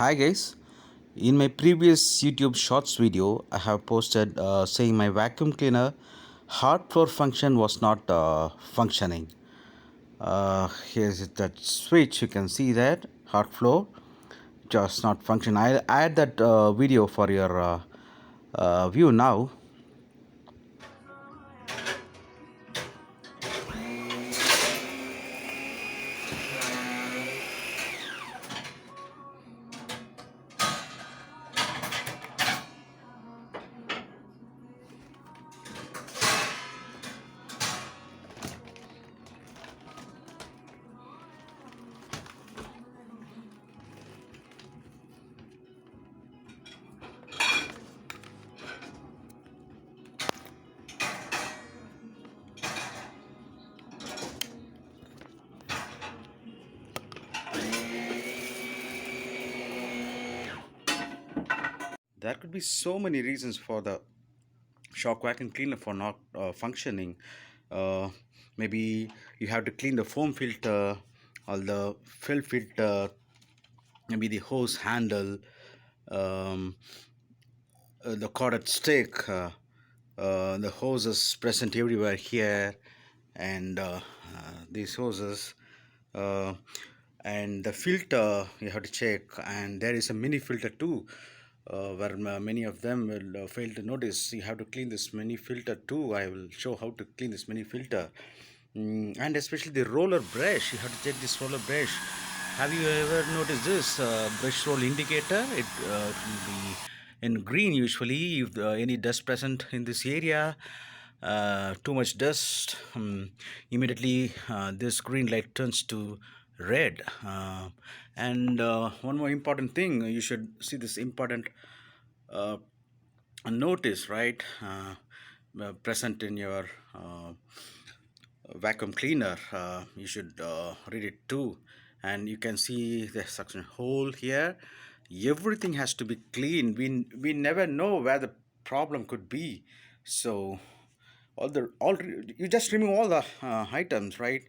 Hi guys, in my previous YouTube shorts video I have posted saying my vacuum cleaner hard floor function was not functioning. Here's that switch, you can see that hard floor just not function. I add that video for your view now. There could be so many reasons for the shock vacuum cleaner for not functioning. uh, Maybe you have to clean the foam filter or the fill filter, maybe the hose handle, um, the corded stick, the hoses present everywhere here, and these hoses, uh, and the filter you have to check, and there is a mini filter too, where many of them will fail to notice. You have to clean this mini filter too. I will show how to clean this mini filter. And especially the roller brush, you have to check this roller brush. Have you ever noticed this brush roll indicator? It will be in green usually if any dust present in this area, too much dust, immediately this green light turns to red. And one more important thing, you should see this important uh, notice, right, present in your vacuum cleaner. You should read it too, and you can see the suction hole here. Everything has to be clean. We never know where the problem could be. So all you just remove all the items, right,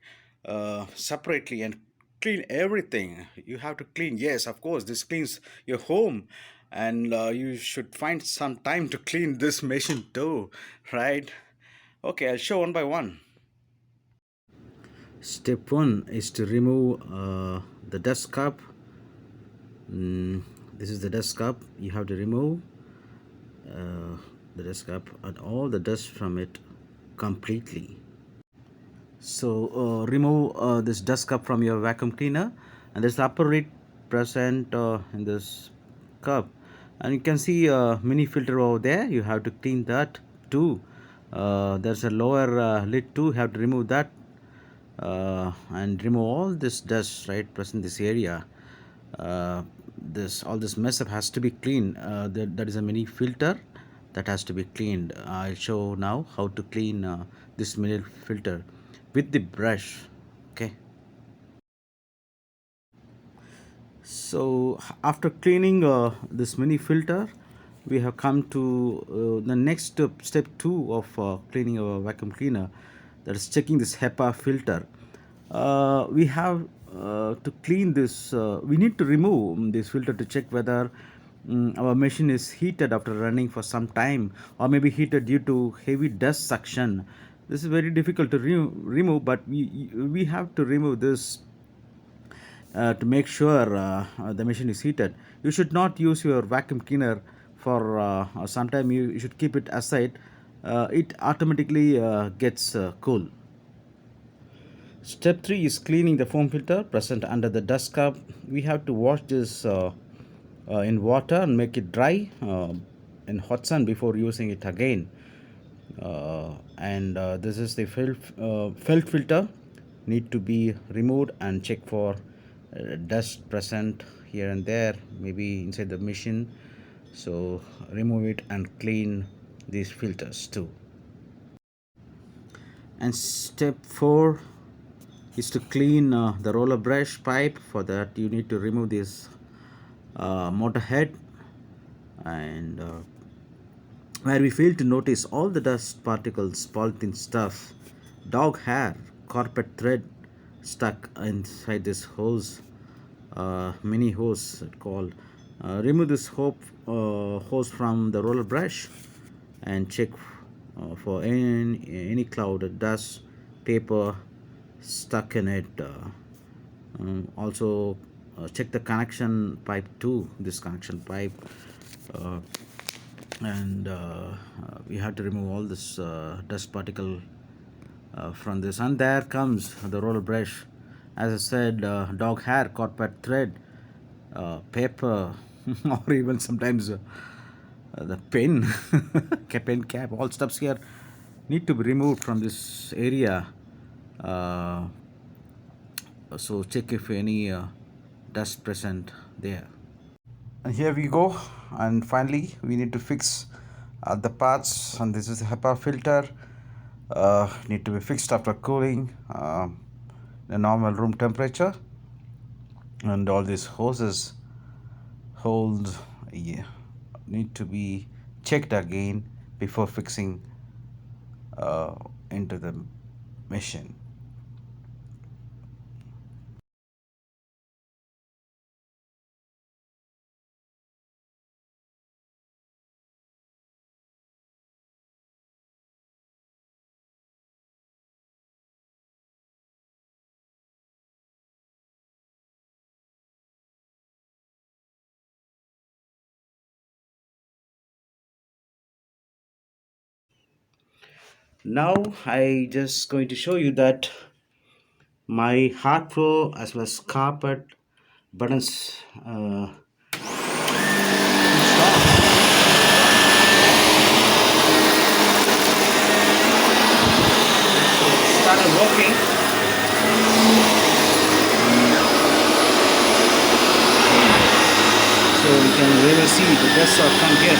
separately, and clean everything. You have to clean, yes, of course, this cleans your home, and you should find some time to clean this machine too, right? Okay, I'll show one by one. Step 1 is to remove the dust cup. This is the dust cup. You have to remove uh, the dust cup and all the dust from it completely. So remove this dust cup from your vacuum cleaner, and there's the upper lid present in this cup, and you can see a mini filter over there. You have to clean that too. There's a lower lid too. You have to remove that and remove all this dust right present in this area. uh, this all this mess up has to be cleaned. That is a mini filter that has to be cleaned. I'll show now how to clean this mini filter with the brush. Okay, so after cleaning this mini filter, we have come to the next step 2 of cleaning our vacuum cleaner, that is checking this HEPA filter. We have to clean this, we need to remove this filter to check whether our machine is heated after running for some time, or maybe heated due to heavy dust suction. This is very difficult to remove, but we have to remove this to make sure the machine is heated. You should not use your vacuum cleaner for some time. You should keep it aside. It automatically gets cool. Step 3 is cleaning the foam filter present under the dust cup. We have to wash this in water and make it dry in hot sun before using it again. And this is the felt filter, need to be removed and check for dust present here and there, maybe inside the machine. So remove it and clean these filters too. And step 4 is to clean the roller brush pipe. For that you need to remove this motor head, and where we fail to notice all the dust particles, polythene stuff, dog hair, carpet thread stuck inside this hose, mini hose called. Remove this hose from the roller brush and check for any cloud, dust, paper stuck in it. Also, check the connection pipe too. This connection pipe, uh, and we have to remove all this dust particle from this. And there comes the roller brush. As I said, dog hair, carpet thread, paper, or even sometimes the pen, pen cap, all stuffs here need to be removed from this area. Uh, so check if any dust present there. And here we go. And finally, we need to fix the parts. And this is a HEPA filter. Need to be fixed after cooling the normal room temperature. And all these hoses holes, yeah, need to be checked again before fixing uh, into the machine. Now I just going to show you that my hard floor as well as carpet buttons started working. So you can really see the dust are come here.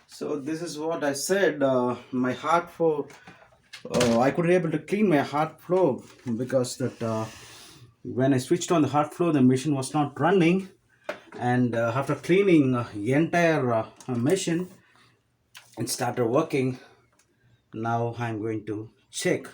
So this is what I said. My hard floor, I couldn't able to clean my hard floor because that when I switched on the hard floor, the machine was not running. And after cleaning the entire machine, it started working. Now I'm going to check